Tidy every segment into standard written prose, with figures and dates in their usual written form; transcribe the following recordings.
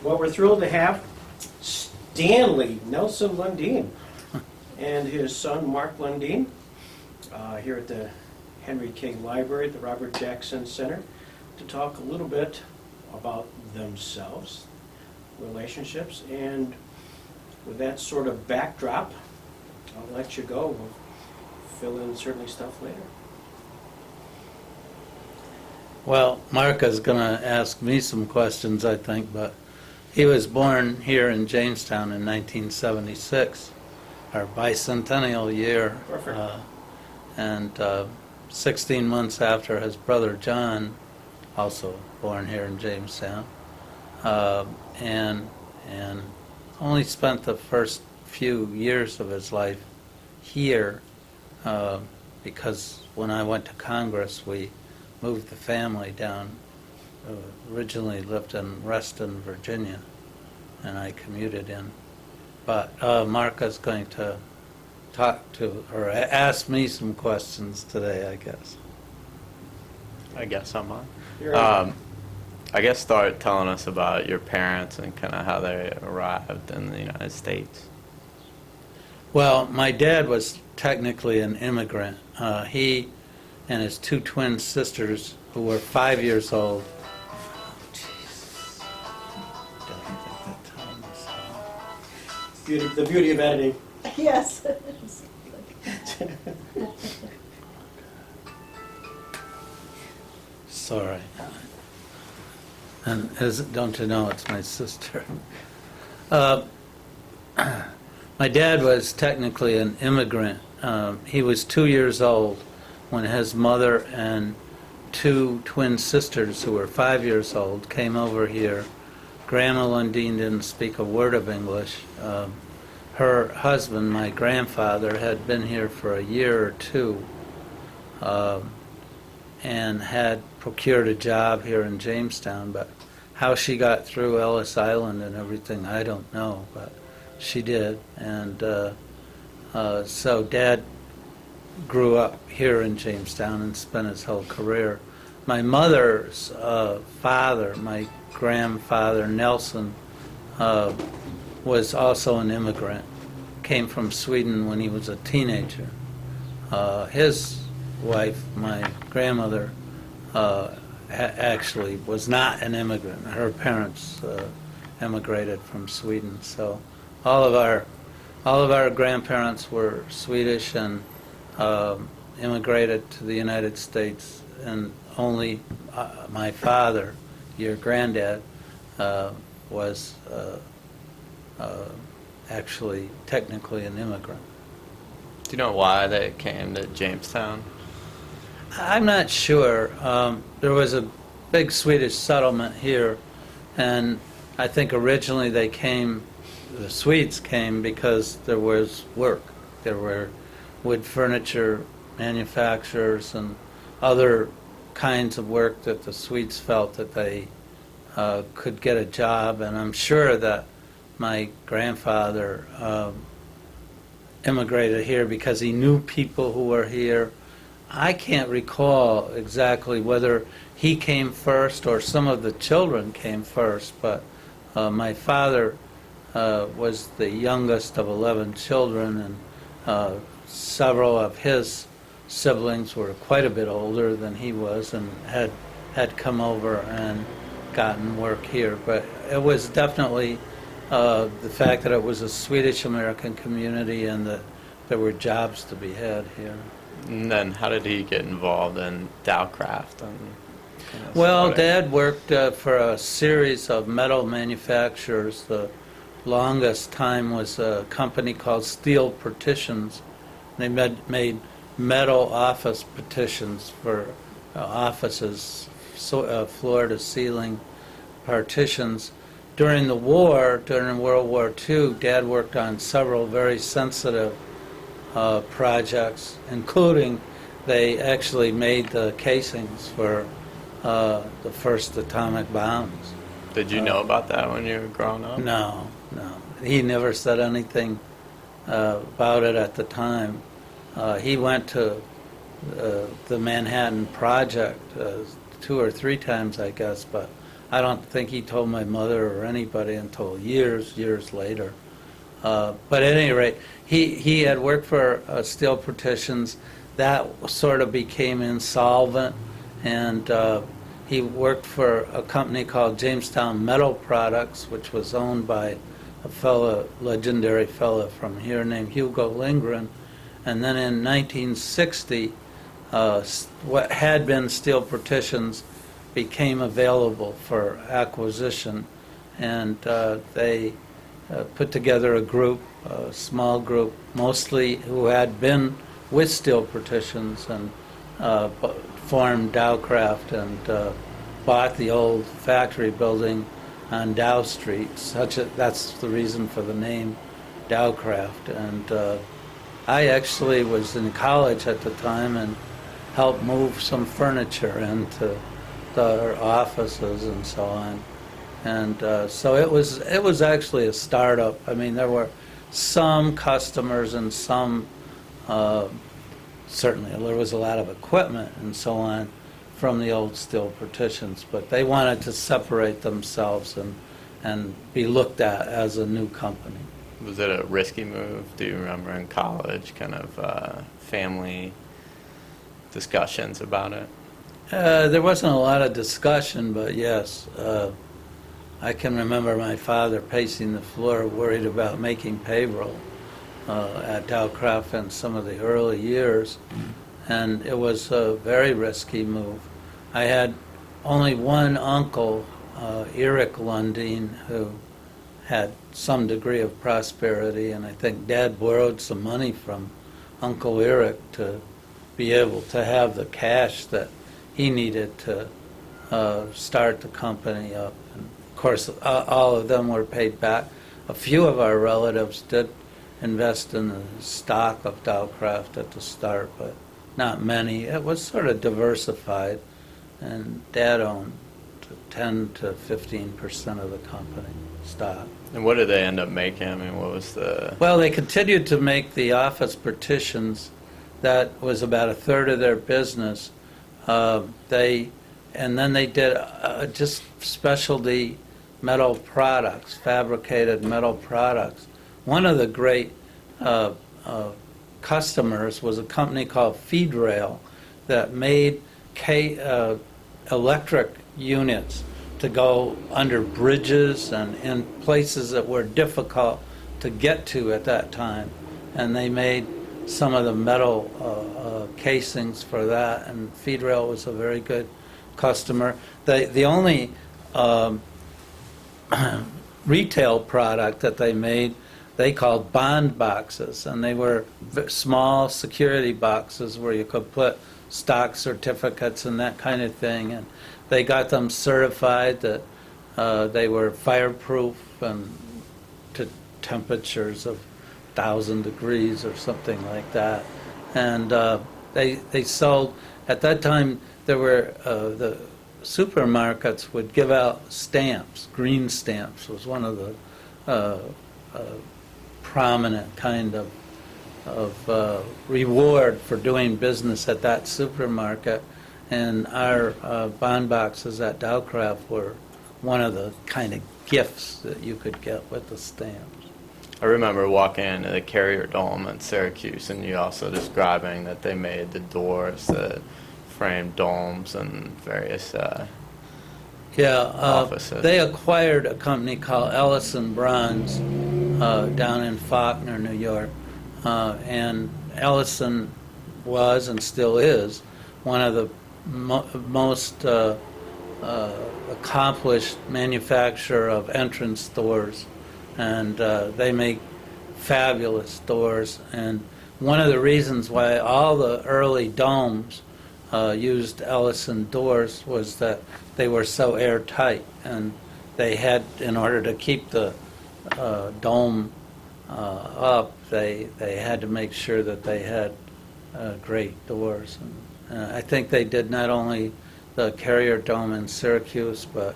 Well, we're thrilled to have Stanley Nelson Lundine and his son Mark Lundine here at the Henry King Library at the Robert Jackson Center to talk a little bit about themselves, relationships, and with that sort of backdrop, I'll let you go. We'll fill in certainly stuff later. Well, Mark is going to ask me some questions, I think, but he was born here in Jamestown in 1976, our bicentennial year. Perfect. And 16 months after his brother John, also born here in Jamestown, and only spent the first few years of his life here because when I went to Congress, we moved the family down. Originally lived in Reston, Virginia, and I commuted in. But Mark is going to talk to, or ask me some questions today, I guess. I guess I'm on. You're on. I guess start telling us about your parents and kind of how they arrived in the United States. Well, my dad was technically an immigrant. He and his two twin sisters, who were 5 years old. The beauty of editing. Yes. Sorry. And don't you know, it's my sister. My dad was technically an immigrant. He was 2 years old when his mother and two twin sisters, who were 5 years old, came over here. Grandma Lundine didn't speak a word of English. Her husband, my grandfather, had been here for a year or two and had procured a job here in Jamestown, but how she got through Ellis Island and everything, I don't know, but she did. And so Dad grew up here in Jamestown and spent his whole career. My mother's father, my grandfather Nelson, was also an immigrant. Came from Sweden when he was a teenager. His wife, my grandmother, actually was not an immigrant. Her parents emigrated from Sweden. So all of our grandparents were Swedish and immigrated to the United States, and only my father, your granddad, was actually technically an immigrant. Do you know why they came to Jamestown? I'm not sure. There was a big Swedish settlement here, and I think originally the Swedes came because there was work. There were wood furniture manufacturers and other kinds of work that the Swedes felt that they could get a job, and I'm sure that my grandfather immigrated here because he knew people who were here. I can't recall exactly whether he came first or some of the children came first, but my father was the youngest of 11 children, and several of his siblings were quite a bit older than he was and had come over and gotten work here. But it was definitely the fact that it was a Swedish-American community and that there were jobs to be had here. And then how did he get involved in Dowcraft? Well, Dad worked for a series of metal manufacturers. The longest time was a company called Steel Partitions. They made metal office partitions for offices, floor-to-ceiling partitions. During the war, during World War II, Dad worked on several very sensitive projects, including they actually made the casings for the first atomic bombs. Did you know about that when you were growing up? No. He never said anything about it at the time. He went to the Manhattan Project 2 or 3 times, I guess, but I don't think he told my mother or anybody until years later. But at any rate, he had worked for Steel Partitions. That sort of became insolvent, and he worked for a company called Jamestown Metal Products, which was owned by a legendary fellow from here named Hugo Lindgren. And then in 1960, what had been Steel Partitions became available for acquisition, and they put together a small group, mostly who had been with Steel Partitions, and formed Dowcraft and bought the old factory building on Dow Street. That's the reason for the name Dowcraft. And I actually was in college at the time and helped move some furniture into the offices and so on. And so it was actually a startup. I mean, there were some customers and some, certainly there was a lot of equipment and so on from the old Steel Partitions, but they wanted to separate themselves and be looked at as a new company. Was it a risky move? Do you remember in college, kind of family discussions about it? There wasn't a lot of discussion, but yes. I can remember my father pacing the floor worried about making payroll at Dowcraft in some of the early years, and it was a very risky move. I had only one uncle, Eric Lundine, who had some degree of prosperity, and I think Dad borrowed some money from Uncle Eric to be able to have the cash that he needed to start the company up. And of course, all of them were paid back. A few of our relatives did invest in the stock of Dowcraft at the start, but not many. It was sort of diversified, and Dad owned 10 to 15% of the company stock. And what did they end up making? I mean, what was the... Well, they continued to make the office partitions. That was about a third of their business. And then they did just specialty metal products, fabricated metal products. One of the great customers was a company called Feedrail that made electric units to go under bridges and in places that were difficult to get to at that time. And they made some of the metal casings for that, and Feedrail was a very good customer. The only retail product that they made, they called bond boxes, and they were small security boxes where you could put stock certificates and that kind of thing, and they got them certified that they were fireproof and to temperatures of 1,000 degrees or something like that. And they sold, at that time, there were, the supermarkets would give out stamps. Green stamps was one of the prominent kind of reward for doing business at that supermarket. And our bond boxes at Dowcraft were one of the kind of gifts that you could get with the stamps. I remember walking into the Carrier Dome in Syracuse, and you also describing that they made the doors, the framed domes, and various offices. They acquired a company called Ellison Bronze down in Faulkner, New York, and Ellison was and still is one of the most accomplished manufacturer of entrance doors, and they make fabulous doors. And one of the reasons why all the early domes used Ellison doors was that they were so airtight, and they had, in order to keep the dome up, they had to make sure that they had great doors. And I think they did not only the Carrier Dome in Syracuse, but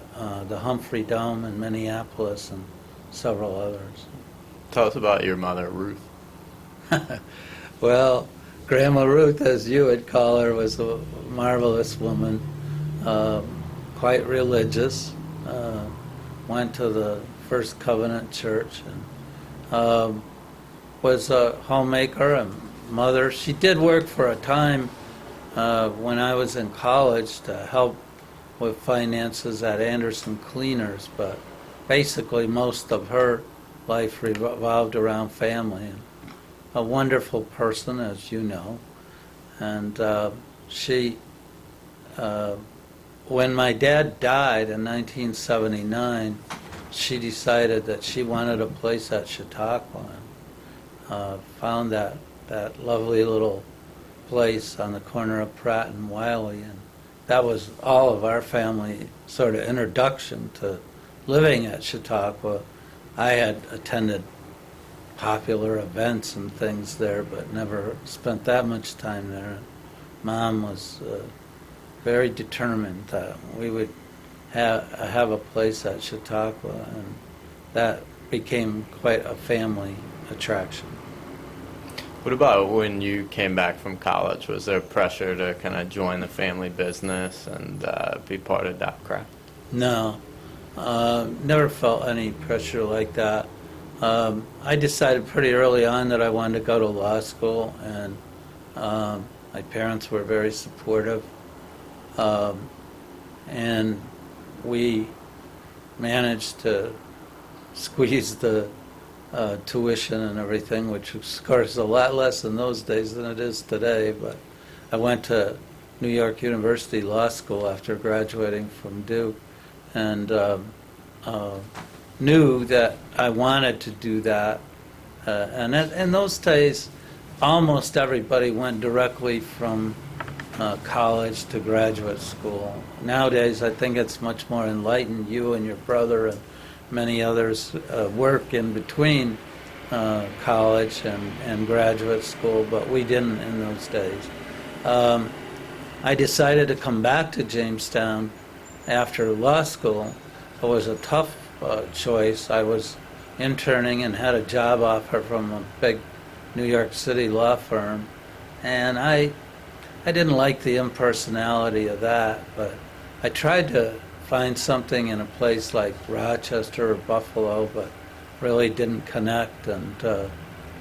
the Humphrey Dome in Minneapolis and several others. Tell us about your mother, Ruth. Well, Grandma Ruth, as you would call her, was a marvelous woman, quite religious, went to the First Covenant Church, and was a homemaker and mother. She did work for a time when I was in college to help with finances at Anderson Cleaners, but basically most of her life revolved around family. And a wonderful person, as you know. And she, when my dad died in 1979, she decided that she wanted a place at Chautauqua. Found that lovely little place on the corner of Pratt and Wiley, and that was all of our family sort of introduction to living at Chautauqua. I had attended popular events and things there, but never spent that much time there. Mom was very determined that we would have a place at Chautauqua, and that became quite a family attraction. What about when you came back from college? Was there pressure to kind of join the family business and be part of Dopcraft? No, never felt any pressure like that. I decided pretty early on that I wanted to go to law school, and my parents were very supportive. And we managed to squeeze the tuition and everything, which of course is a lot less in those days than it is today. But I went to New York University Law School after graduating from Duke, and knew that I wanted to do that. And in those days, almost everybody went directly from college to graduate school. Nowadays, I think it's much more enlightened. You and your brother and many others work in between college and graduate school, but we didn't in those days. I decided to come back to Jamestown after law school. It was a tough choice. I was interning and had a job offer from a big New York City law firm, and I didn't like the impersonality of that, but I tried to find something in a place like Rochester or Buffalo, but really didn't connect, and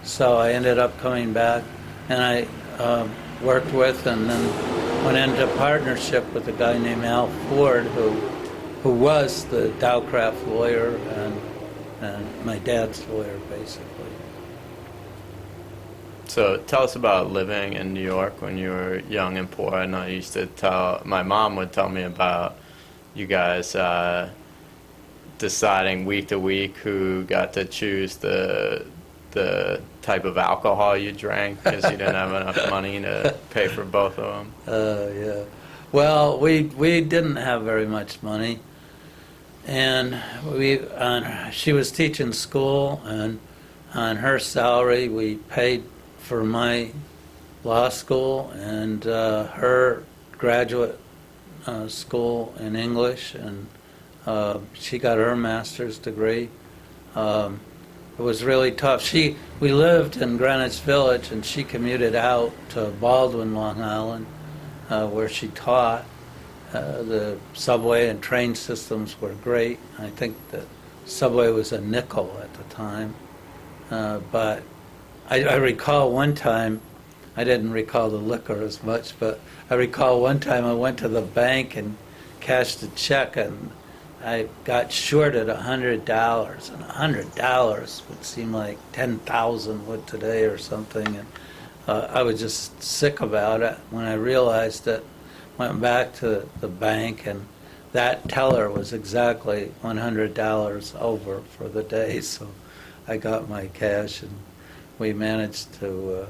so I ended up coming back, and I worked with and then went into partnership with a guy named Al Ford, who was the Dowcraft lawyer and my dad's lawyer, basically. So tell us about living in New York when you were young and poor. I know you used to my mom would tell me about you guys deciding week to week who got to choose the type of alcohol you drank because you didn't have enough money to pay for both of them. Yeah. Well, we didn't have very much money, and she was teaching school, and on her salary we paid for my law school and her graduate school in English, and she got her master's degree. It was really tough. We lived in Greenwich Village, and she commuted out to Baldwin, Long Island, where she taught. The subway and train systems were great. I think the subway was a nickel at the time. But I recall one time, I didn't recall the liquor as much, but I recall one time I went to the bank and cashed a check, and I got shorted $100, and $100 would seem like 10,000 would today or something. And I was just sick about it. When I realized it, went back to the bank, and that teller was exactly $100 over for the day. So I got my cash, and we managed to.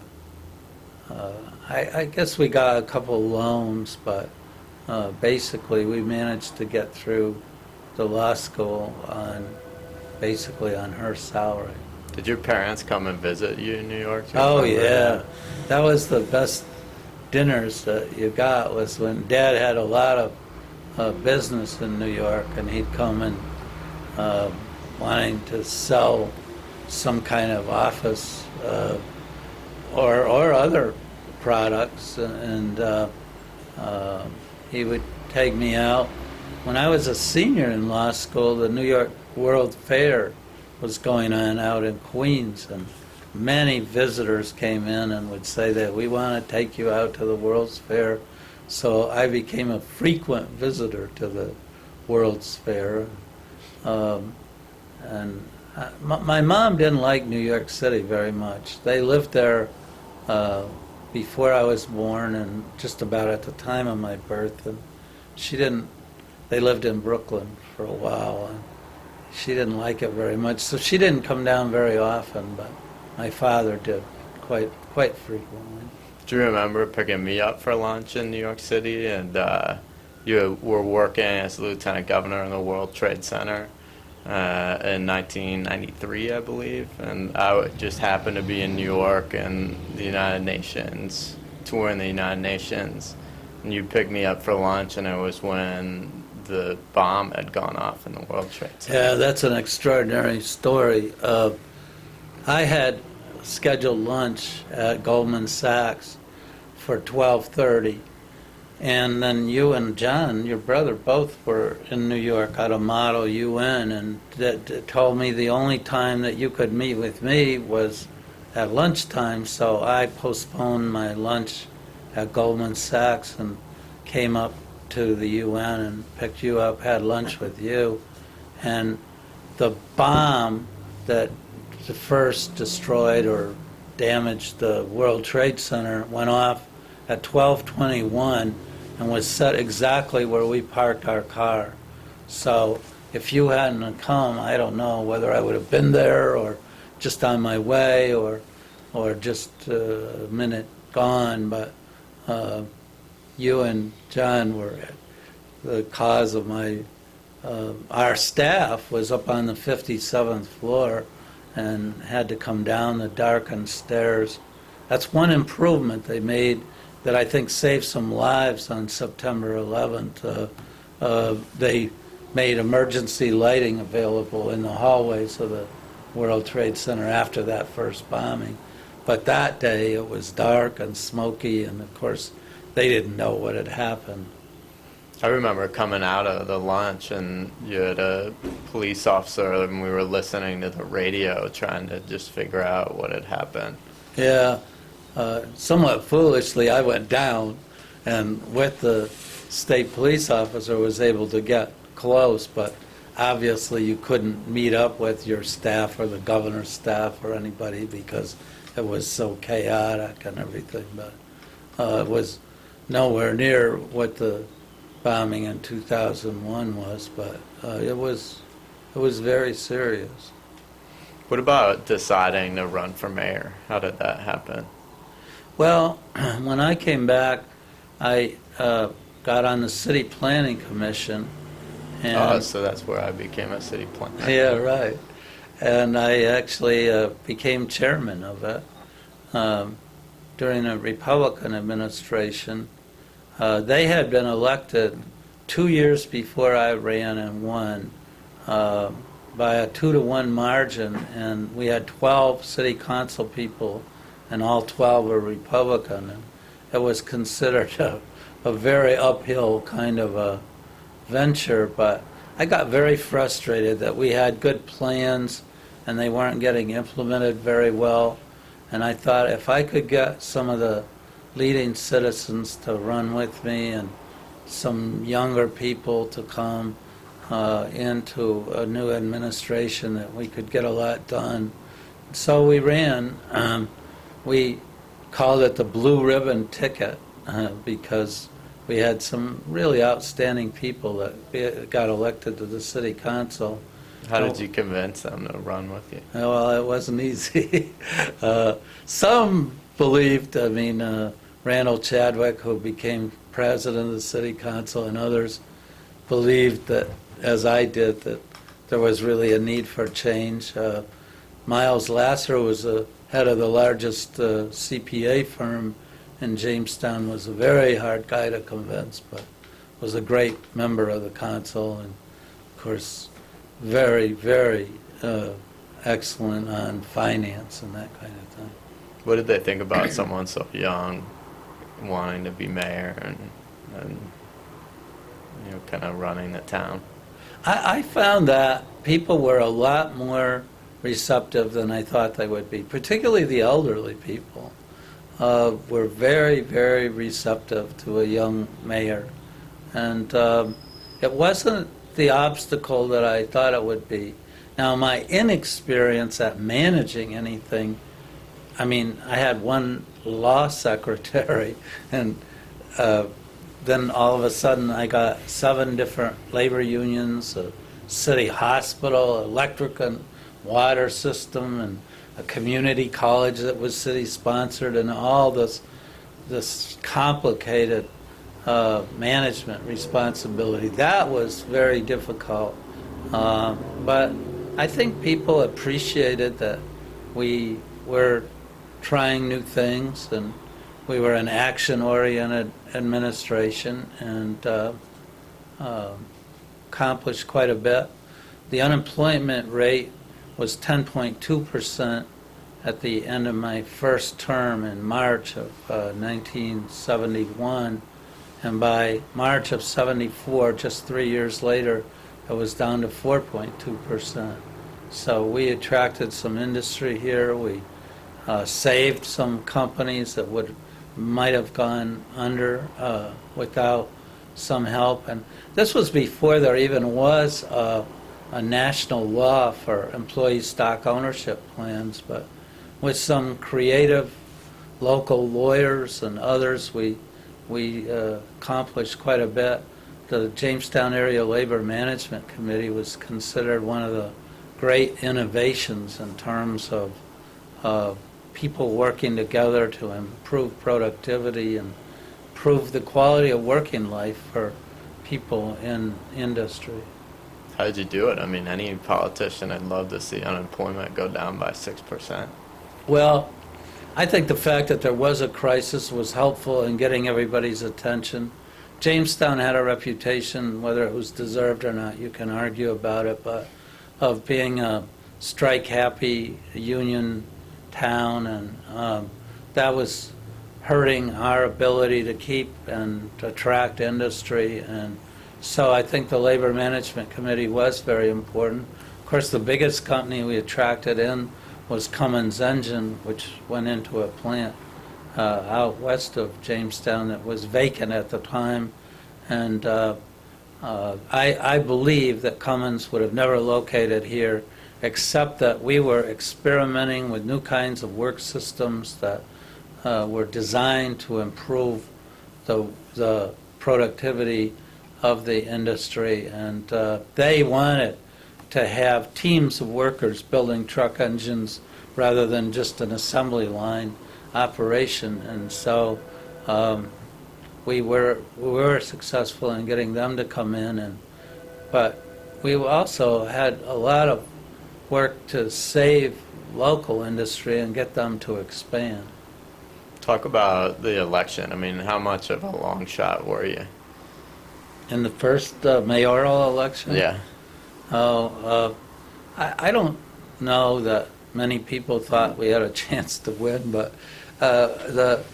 I guess we got a couple loans, but basically we managed to get through the law school basically on her salary. Did your parents come and visit you in New York? Oh yeah, that was the best dinners that you got, was when Dad had a lot of business in New York, and he'd come and wanting to sell some kind of office or other products, and he would take me out when I was a senior in law school, the New York World Fair was going on out in Queens, and many visitors came in and would say that we want to take you out to the World's Fair. So I became a frequent visitor to the World's Fair. My mom didn't like New York City very much. They lived there before I was born and just about at the time of my birth. And she didn't, they lived in Brooklyn for a while, and she didn't like it very much. So she didn't come down very often, but my father did quite frequently. Do you remember picking me up for lunch in New York City, and you were working as lieutenant governor in the World Trade Center in 1993, I believe, and I just happened to be in New York and the United Nations, touring the United Nations, and you picked me up for lunch, and it was when the bomb had gone off in the World Trade Center. Yeah, that's an extraordinary story. I had scheduled lunch at Goldman Sachs for 12:30, and then you and John, your brother, both were in New York at a Model UN, and told me the only time that you could meet with me was at lunchtime, so I postponed my lunch at Goldman Sachs and came up to the UN and picked you up, had lunch with you, and the bomb that first destroyed or damaged the World Trade Center went off at 12:21 and was set exactly where we parked our car. So if you hadn't come, I don't know whether I would have been there or just on my way or just a minute gone, but you and John were the cause of my, our staff was up on the 57th floor and had to come down the darkened stairs. That's one improvement they made that I think saved some lives on September 11th. They made emergency lighting available in the hallways of the World Trade Center after that first bombing. But that day it was dark and smoky, and of course they didn't know what had happened. I remember coming out of the lunch, and you had a police officer, and we were listening to the radio trying to just figure out what had happened. Yeah, somewhat foolishly, I went down, and with the state police officer was able to get close, but obviously you couldn't meet up with your staff or the governor's staff or anybody because it was so chaotic and everything, but it was nowhere near what the bombing in 2001 was, but it was very serious. What about deciding to run for mayor? How did that happen? Well, when I came back, I got on the city planning commission. And So that's where I became a city planner. yeah, right. And I actually became chairman of it during a Republican administration. They had been elected 2 years before I ran and won by a 2-to-1 margin, and we had 12 city council people, and all 12 were Republican. And it was considered a very uphill kind of a venture, but I got very frustrated that we had good plans and they weren't getting implemented very well. And I thought if I could get some of the leading citizens to run with me and some younger people to come into a new administration, that we could get a lot done. So we ran. We called it the Blue Ribbon Ticket because we had some really outstanding people that got elected to the city council. How did you convince them to run with you? Well, it wasn't easy. Some believed, Randall Chadwick, who became president of the city council, and others believed that, as I did, that there was really a need for change. Miles Lasser was the head of the largest CPA firm in Jamestown, was a very hard guy to convince, but was a great member of the council, and of course very, very excellent on finance and that kind of thing. What did they think about someone so young wanting to be mayor? And kind of running the town. I found that people were a lot more receptive than I thought they would be, particularly the elderly people. Were very, very receptive to a young mayor. And it wasn't the obstacle that I thought it would be. Now, my inexperience at managing anything, I mean, I had one law secretary, and then all of a sudden I got 7 different labor unions, a city hospital, electric and water system, and a community college that was city-sponsored, and all this complicated management responsibility. That was very difficult. But I think people appreciated that we were trying new things, and we were an action-oriented administration, and accomplished quite a bit. The unemployment rate was 10.2% at the end of my first term in March of 1971, and by March of 74, just 3 years later, it was down to 4.2%. So we attracted some industry here. We saved some companies that might have gone under without some help. And this was before there even was a national law for employee stock ownership plans, but with some creative local lawyers and others, we accomplished quite a bit. The Jamestown Area Labor Management Committee was considered one of the great innovations in terms of people working together to improve productivity and improve the quality of working life for people in industry. How did you do it? I mean, any politician would love to see unemployment go down by 6%. Well, I think the fact that there was a crisis was helpful in getting everybody's attention. Jamestown had a reputation, whether it was deserved or not, you can argue about it, but of being a strike-happy union town, and that was hurting our ability to keep and attract industry. And so I think the Labor Management Committee was very important. Of course, the biggest company we attracted in was Cummins Engine, which went into a plant out west of Jamestown that was vacant at the time. And I believe that Cummins would have never located here, except that we were experimenting with new kinds of work systems that were designed to improve the productivity of the industry. And they wanted to have teams of workers building truck engines rather than just an assembly line operation. And so we were successful in getting them to come in, but we also had a lot of work to save local industry and get them to expand. Talk about the election. I mean, how much of a long shot were you? In the first mayoral election? Yeah. I don't know that many people thought we had a chance to win, but the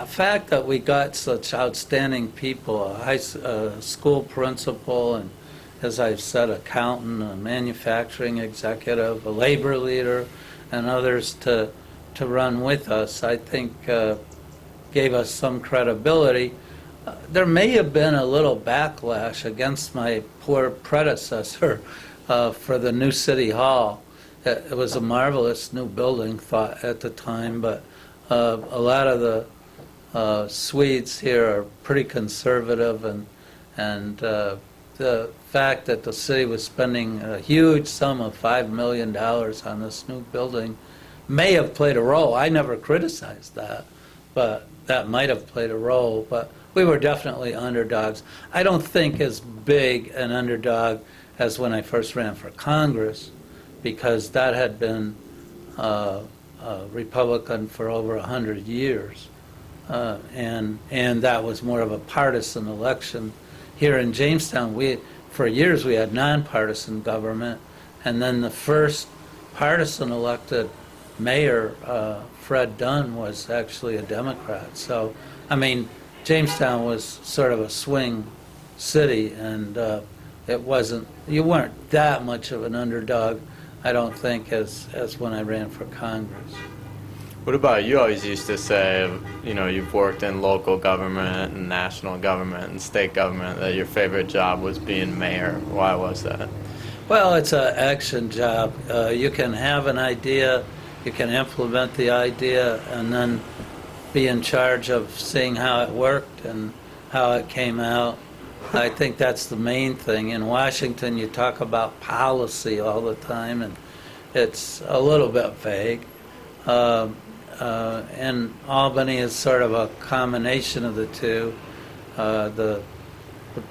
fact that we got such outstanding people, a school principal, and as I've said, accountant, a manufacturing executive, a labor leader, and others to run with us, I think gave us some credibility. There may have been a little backlash against my poor predecessor for the new city hall. It was a marvelous new building, thought at the time, but a lot of the Swedes here are pretty conservative, and the fact that the city was spending a huge sum of $5 million on this new building may have played a role. I never criticized that, but that might have played a role. But we were definitely underdogs. I don't think as big an underdog as when I first ran for Congress, because that had been Republican for over 100 years. And that was more of a partisan election. Here in Jamestown, for years we had nonpartisan government, and then the first partisan elected mayor, Fred Dunn, was actually a Democrat. So, I mean, Jamestown was sort of a swing city, and you weren't that much of an underdog, I don't think, as when I ran for Congress. What about you? Always used to say, you've worked in local government and national government and state government, that your favorite job was being mayor. Why was that? Well, it's an action job. You can have an idea, you can implement the idea, and then be in charge of seeing how it worked and how it came out. I think that's the main thing. In Washington, you talk about policy all the time, and it's a little bit vague. And Albany is sort of a combination of the two. The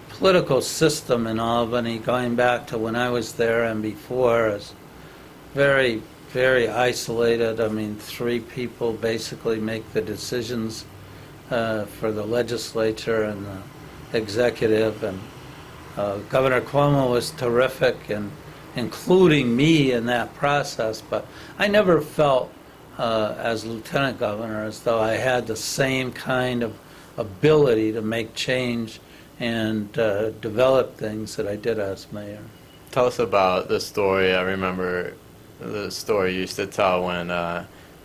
political system in Albany, going back to when I was there and before, is very, very isolated. I mean, 3 people basically make the decisions for the legislature and the executive. And Governor Cuomo was terrific, and including me in that process. But I never felt, as lieutenant governor, as though I had the same kind of ability to make change and develop things that I did as mayor. Tell us about the story. I remember the story you used to tell when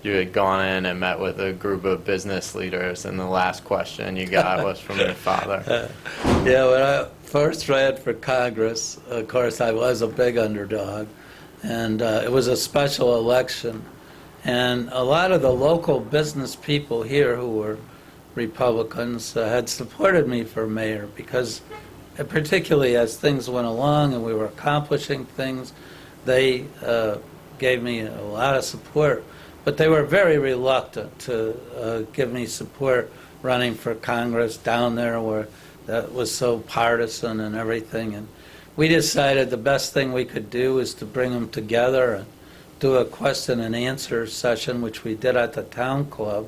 you had gone in and met with a group of business leaders, and the last question you got was from your father. Yeah, when I first ran for Congress, of course, I was a big underdog, and it was a special election. And a lot of the local business people here who were Republicans had supported me for mayor because, particularly as things went along and we were accomplishing things, they gave me a lot of support. But they were very reluctant to give me support running for Congress down there where that was so partisan and everything. And we decided the best thing we could do was to bring them together and do a question and answer session, which we did at the town club,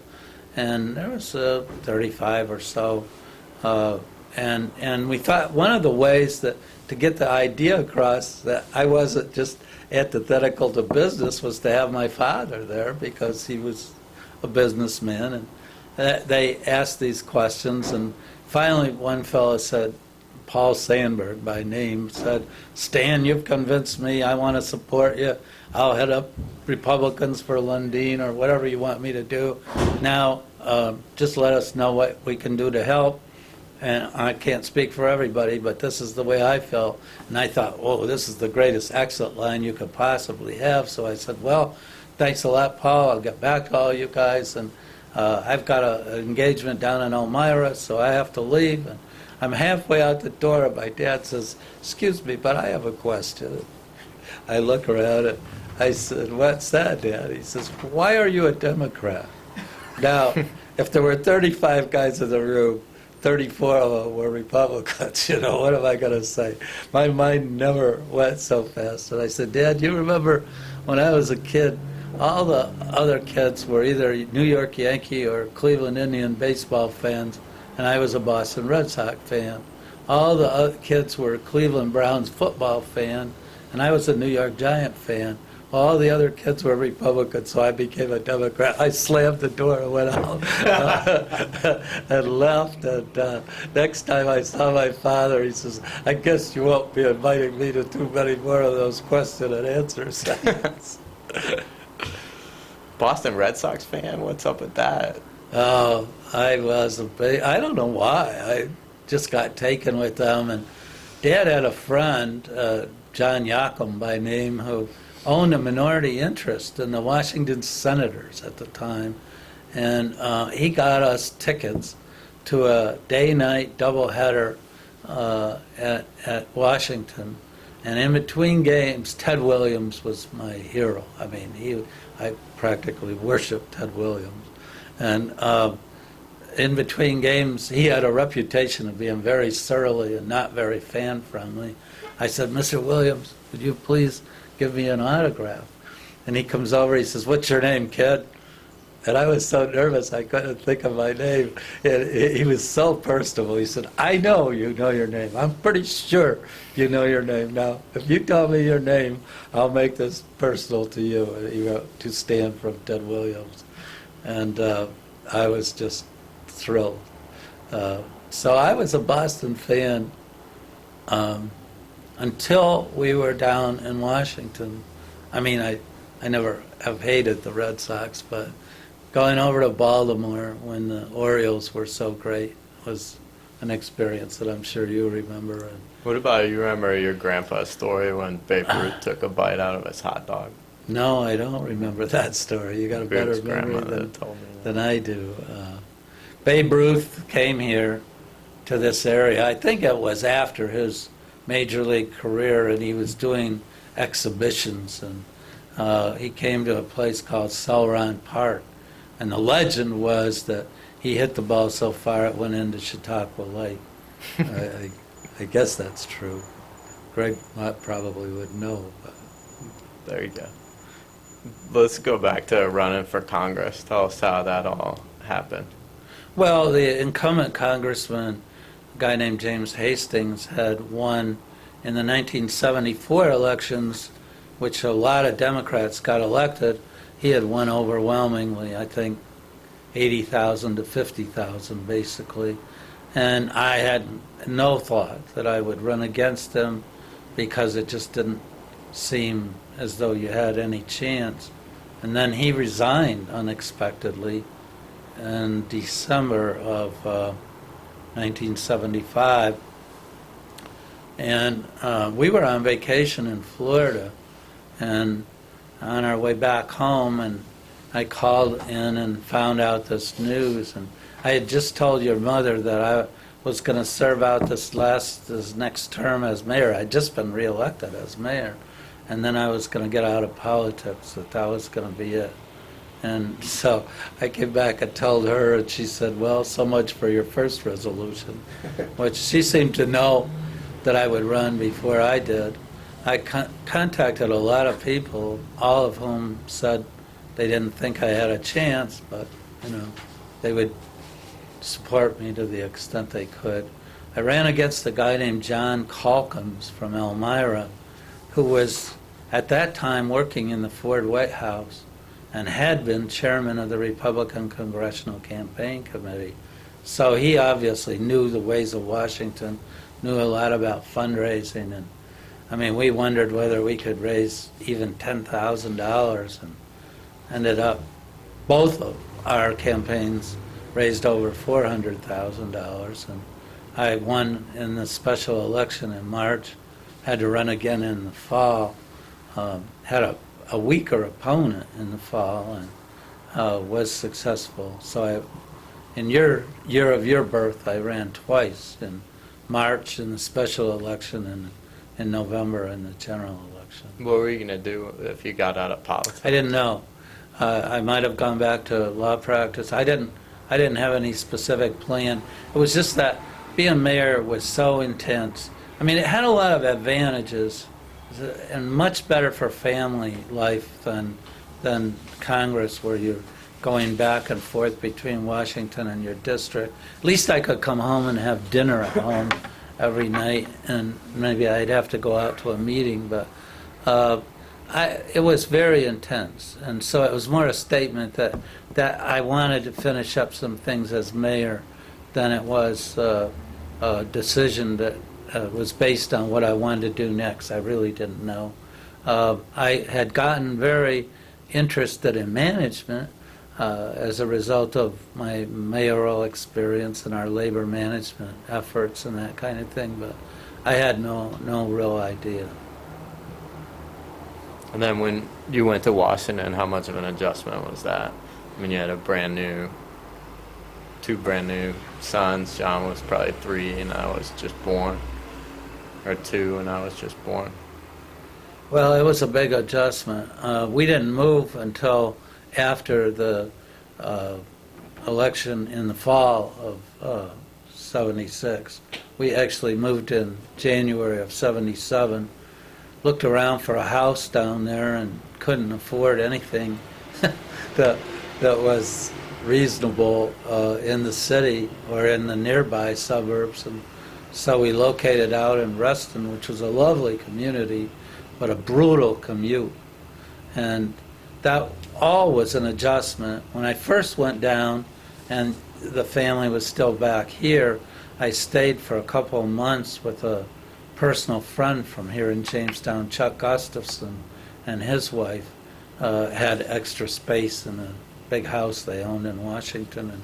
and there was 35 or so, and we thought one of the ways that to get the idea across that I wasn't just antithetical to business was to have my father there, because he was a businessman, and they asked these questions, and finally one fellow said, Paul Sandberg by name, said, "Stan, you've convinced me. I want to support you. I'll head up Republicans for Lundine or whatever you want me to do. Now, just let us know what we can do to help." And I can't speak for everybody, but this is the way I felt. And I thought, oh, this is the greatest exit line you could possibly have. So I said, well, thanks a lot, Paul. I'll get back to all you guys. And I've got an engagement down in Elmira, so I have to leave. And I'm halfway out the door, and my dad says, "Excuse me, but I have a question." I look around, and I said, "What's that, Dad?" He says, "Why are you a Democrat?" Now, if there were 35 guys in the room, 34 of them were Republicans, what am I going to say? My mind never went so fast. And I said, "Dad, you remember when I was a kid, all the other kids were either New York Yankee or Cleveland Indian baseball fans, and I was a Boston Red Sox fan. All the other kids were Cleveland Browns football fan, and I was a New York Giant fan. All the other kids were Republicans, so I became a Democrat." I slammed the door and went out and left. And next time I saw my father, he says, "I guess you won't be inviting me to too many more of those question and answer sessions." Boston Red Sox fan? What's up with that? Oh, I was I don't know why. I just got taken with them. And Dad had a friend, John Yocum by name, who owned a minority interest in the Washington Senators at the time. And he got us tickets to a day-night doubleheader at Washington. And in between games, Ted Williams was my hero. I mean, I practically worshiped Ted Williams. And in between games, he had a reputation of being very surly and not very fan-friendly. I said, "Mr. Williams, would you please give me an autograph?" And he comes over, he says, "What's your name, kid?" And I was so nervous I couldn't think of my name. And he was so personable. He said, "I know you know your name. I'm pretty sure you know your name. Now, if you tell me your name, I'll make this personal to you." And he wrote, "To Stan from Ted Williams." And I was just thrilled. So I was a Boston fan until we were down in Washington. I mean, I never have hated the Red Sox, but going over to Baltimore when the Orioles were so great was an experience that I'm sure you remember. And What about you? Remember your grandpa's story when Babe Ruth took a bite out of his hot dog? no, I don't remember that story. You got a better Babe's memory grandmother than, told me that. than I do. Babe Ruth came here to this area. I think it was after his major league career, and he was doing exhibitions, and he came to a place called Celeron Park, and the legend was that he hit the ball so far it went into Chautauqua Lake. I guess that's true. Greg probably would know. But. There you go. Let's go back to running for Congress. Tell us how that all happened. Well, the incumbent congressman, a guy named James Hastings, had won in the 1974 elections, which a lot of Democrats got elected. He had won overwhelmingly, I think 80,000 to 50,000 basically. And I had no thought that I would run against him because it just didn't seem as though you had any chance. And then he resigned unexpectedly in December of 1975. And we were on vacation in Florida, and on our way back home, and I called in and found out this news. And I had just told your mother that I was going to serve out this next term as mayor. I'd just been reelected as mayor, and then I was going to get out of politics, that was going to be it. And so I came back and told her, and she said, well, so much for your first resolution, which she seemed to know that I would run before I did. I contacted a lot of people, all of whom said they didn't think I had a chance, but, they would support me to the extent they could. I ran against a guy named John Calkins from Elmira, who was at that time working in the Ford White House and had been chairman of the Republican Congressional Campaign Committee. So he obviously knew the ways of Washington, knew a lot about fundraising, and I mean, we wondered whether we could raise even $10,000, and ended up, both of our campaigns raised over $400,000, and I won in the special election in March, had to run again in the fall, had a weaker opponent in the fall, and was successful. So in your year of your birth, I ran twice, in March in the special election and in November in the general election. What were you going to do if you got out of politics? I didn't know. I might have gone back to law practice. I didn't have any specific plan. It was just that being mayor was so intense. I mean, it had a lot of advantages, and much better for family life than Congress, where you're going back and forth between Washington and your district. At least I could come home and have dinner at home every night, and maybe I'd have to go out to a meeting, but it was very intense, and so it was more a statement that I wanted to finish up some things as mayor than it was a decision that was based on what I wanted to do next. I really didn't know. I had gotten very interested in management as a result of my mayoral experience and our labor management efforts and that kind of thing, but I had no real idea. And then when you went to Washington, how much of an adjustment was that? I mean, you had two brand new sons. John was probably 3 and I was just born, or 2 and I was just born. Well, it was a big adjustment. We didn't move until after the election in the fall of 76. We actually moved in January of 77. Looked around for a house down there and couldn't afford anything that was reasonable in the city or in the nearby suburbs, and so we located out in Reston, which was a lovely community, but a brutal commute, and that all was an adjustment. When I first went down and the family was still back here, I stayed for a couple of months with a personal friend from here in Jamestown, Chuck Gustafson, and his wife had extra space in a big house they owned in Washington, and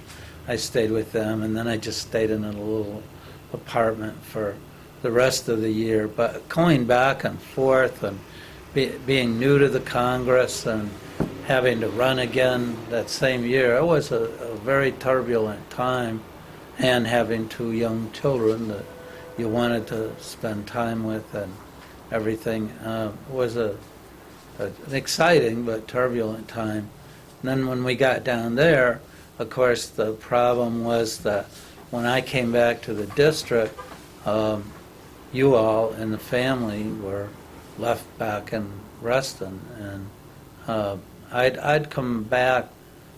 I stayed with them, and then I just stayed in a little apartment for the rest of the year. But going back and forth and being new to the Congress and having to run again that same year, it was a very turbulent time, and having two young children that you wanted to spend time with and everything was an exciting but turbulent time. And then when we got down there, of course, the problem was that when I came back to the district, you all and the family were left back in Reston, and I'd come back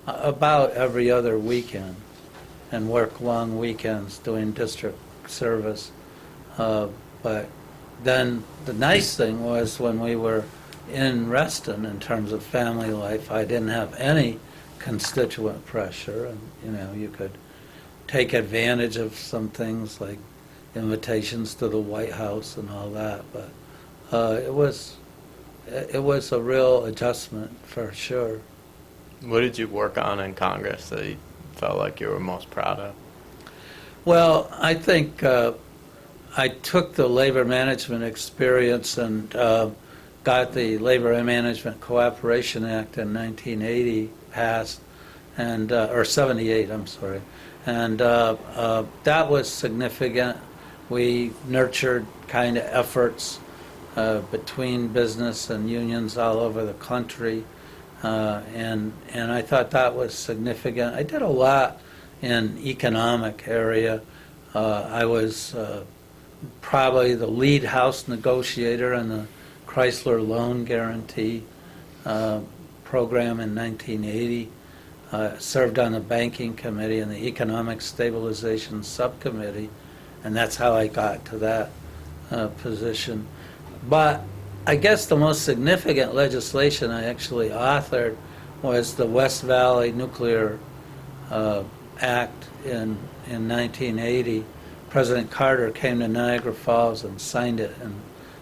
about every other weekend and work long weekends doing district service. But then the nice thing was when we were in Reston, in terms of family life, I didn't have any constituent pressure, and you could take advantage of some things like invitations to the White House and all that. But it was a real adjustment for sure. What did you work on in Congress that you felt like you were most proud of? Well, I think I took the labor management experience and got the Labor Management Cooperation Act in 1980 passed, and or 78, I'm sorry, and that was significant. We nurtured kind of efforts between business and unions all over the country, and I thought that was significant. I did a lot in economic area. I was probably the lead House negotiator in the Chrysler Loan Guarantee program in 1980. Served on the Banking Committee and the Economic Stabilization Subcommittee, and that's how I got to that position. But I guess the most significant legislation I actually authored was the West Valley Nuclear Act in 1980. President Carter came to Niagara Falls and signed it in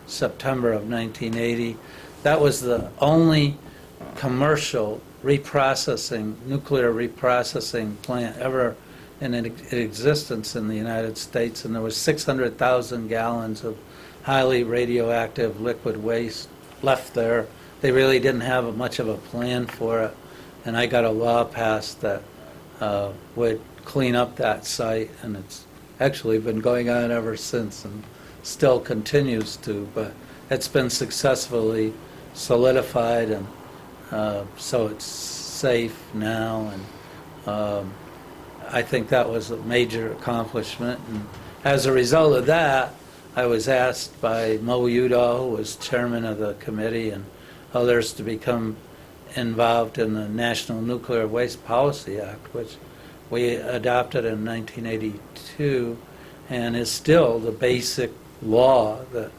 September of 1980. That was the only commercial nuclear reprocessing plant ever in existence in the United States, and there was 600,000 gallons of highly radioactive liquid waste left there. They really didn't have much of a plan for it, and I got a law passed that would clean up that site, and it's actually been going on ever since and still continues to, but it's been successfully solidified, and so it's safe now, and I think that was a major accomplishment. And as a result of that, I was asked by Mo Udall, who was chairman of the committee, and others to become involved in the National Nuclear Waste Policy Act, which we adopted in 1982 and is still the basic law that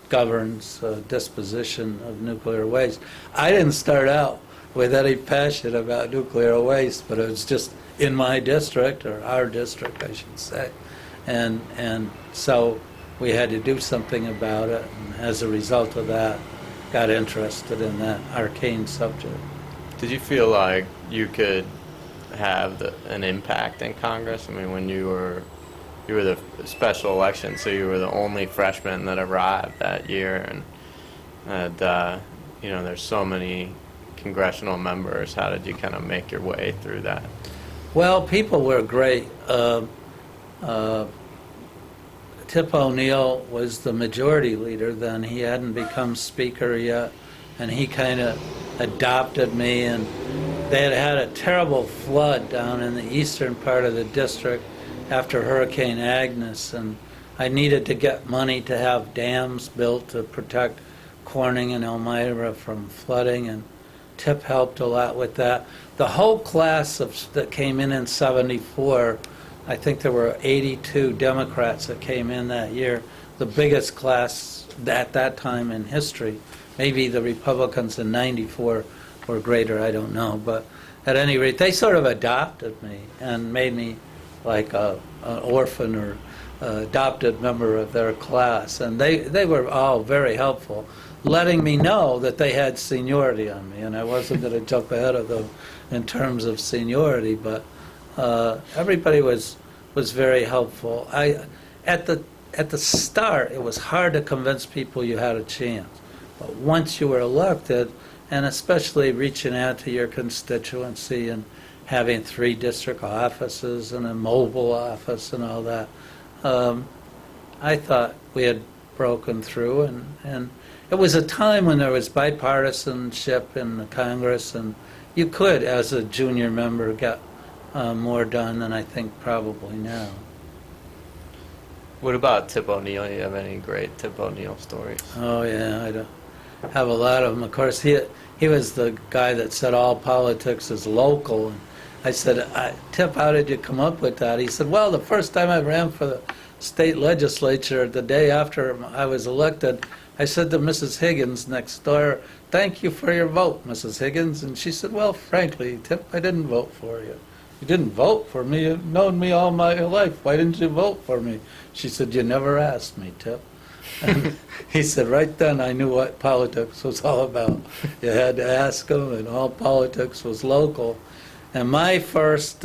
governs disposition of nuclear waste. I didn't start out with any passion about nuclear waste, but it was just in my district, or our district, I should say. And so we had to do something about it, and as a result of that, got interested in that arcane subject. Did you feel like you could have an impact in Congress? I mean, when you were the special election, so you were the only freshman that arrived that year, and there's so many congressional members. How did you kind of make your way through that? Well, people were great. Tip O'Neill was the majority leader then. He hadn't become speaker yet, and he kind of adopted me, and they had had a terrible flood down in the eastern part of the district after Hurricane Agnes, and I needed to get money to have dams built to protect Corning and Elmira from flooding, and Tip helped a lot with that. The whole class that came in 74, I think there were 82 Democrats that came in that year, the biggest class at that time in history. Maybe the Republicans in 94 were greater, I don't know, but at any rate, they sort of adopted me and made me like an orphan or adopted member of their class, and they were all very helpful, letting me know that they had seniority on me, and I wasn't going to jump ahead of them in terms of seniority, but everybody was very helpful. At the start, it was hard to convince people you had a chance, but once you were elected, and especially reaching out to your constituency and having 3 district offices and a mobile office and all that, I thought we had broken through, and it was a time when there was bipartisanship in the Congress, and you could, as a junior member, get more done than I think probably now. What about Tip O'Neill? You have any great Tip O'Neill stories? Oh yeah, I don't have a lot of them. Of course, he was the guy that said all politics is local. And I said, Tip, how did you come up with that? He said, well, the first time I ran for the state legislature, the day after I was elected, I said to Mrs. Higgins next door, thank you for your vote, Mrs. Higgins. And she said, well, frankly, Tip, I didn't vote for you. You didn't vote for me. You've known me all my life. Why didn't you vote for me? She said, you never asked me, Tip. And he said, right then I knew what politics was all about. You had to ask him, and all politics was local. And my first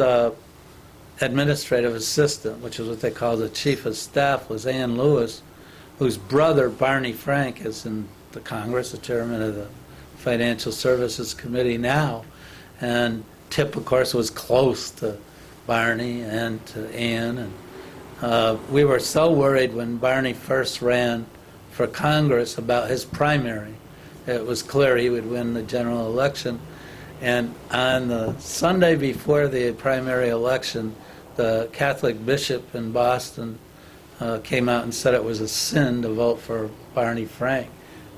administrative assistant, which is what they call the chief of staff, was Ann Lewis, whose brother, Barney Frank, is in the Congress, the chairman of the Financial Services Committee now. And Tip, of course, was close to Barney and to Ann. And we were so worried when Barney first ran for Congress about his primary. It was clear he would win the general election. And on the Sunday before the primary election, the Catholic bishop in Boston came out and said it was a sin to vote for Barney Frank.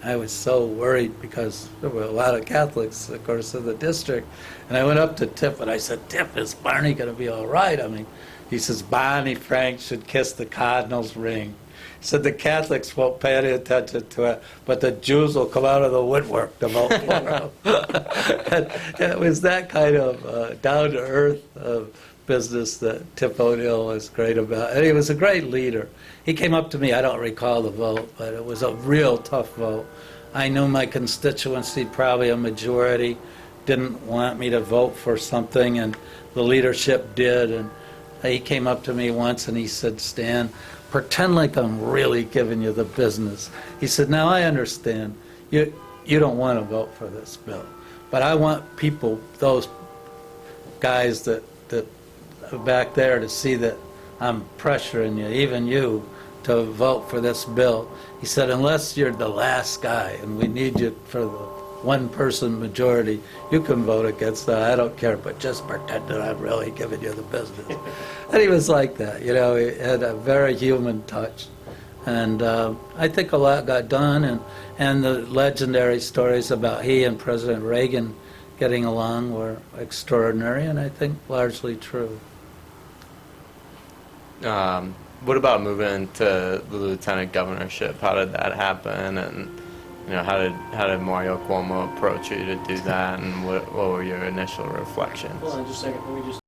I was so worried because there were a lot of Catholics, of course, in the district. And I went up to Tip and I said, Tip, is Barney going to be all right? I mean, he says, Barney Frank should kiss the cardinal's ring. He said the Catholics won't pay any attention to it, but the Jews will come out of the woodwork to vote for him. And it was that kind of down-to-earth business that Tip O'Neill was great about. And he was a great leader. He came up to me, I don't recall the vote, but it was a real tough vote. I knew my constituency, probably a majority, didn't want me to vote for something, and the leadership did. And he came up to me once and he said, Stan, pretend like I'm really giving you the business. He said, now I understand. You don't want to vote for this bill, but I want people, those guys that are back there, to see that I'm pressuring you, even you, to vote for this bill. He said, unless you're the last guy and we need you for the one-person majority, you can vote against that. I don't care, but just pretend that I'm really giving you the business. And he was like that, you know. He had a very human touch. And I think a lot got done, and the legendary stories about he and President Reagan getting along were extraordinary, and I think largely true. What about moving to the lieutenant governorship? How did that happen? And how did Mario Cuomo approach you to do that? And what were your initial reflections? Hold on just a second. Let me just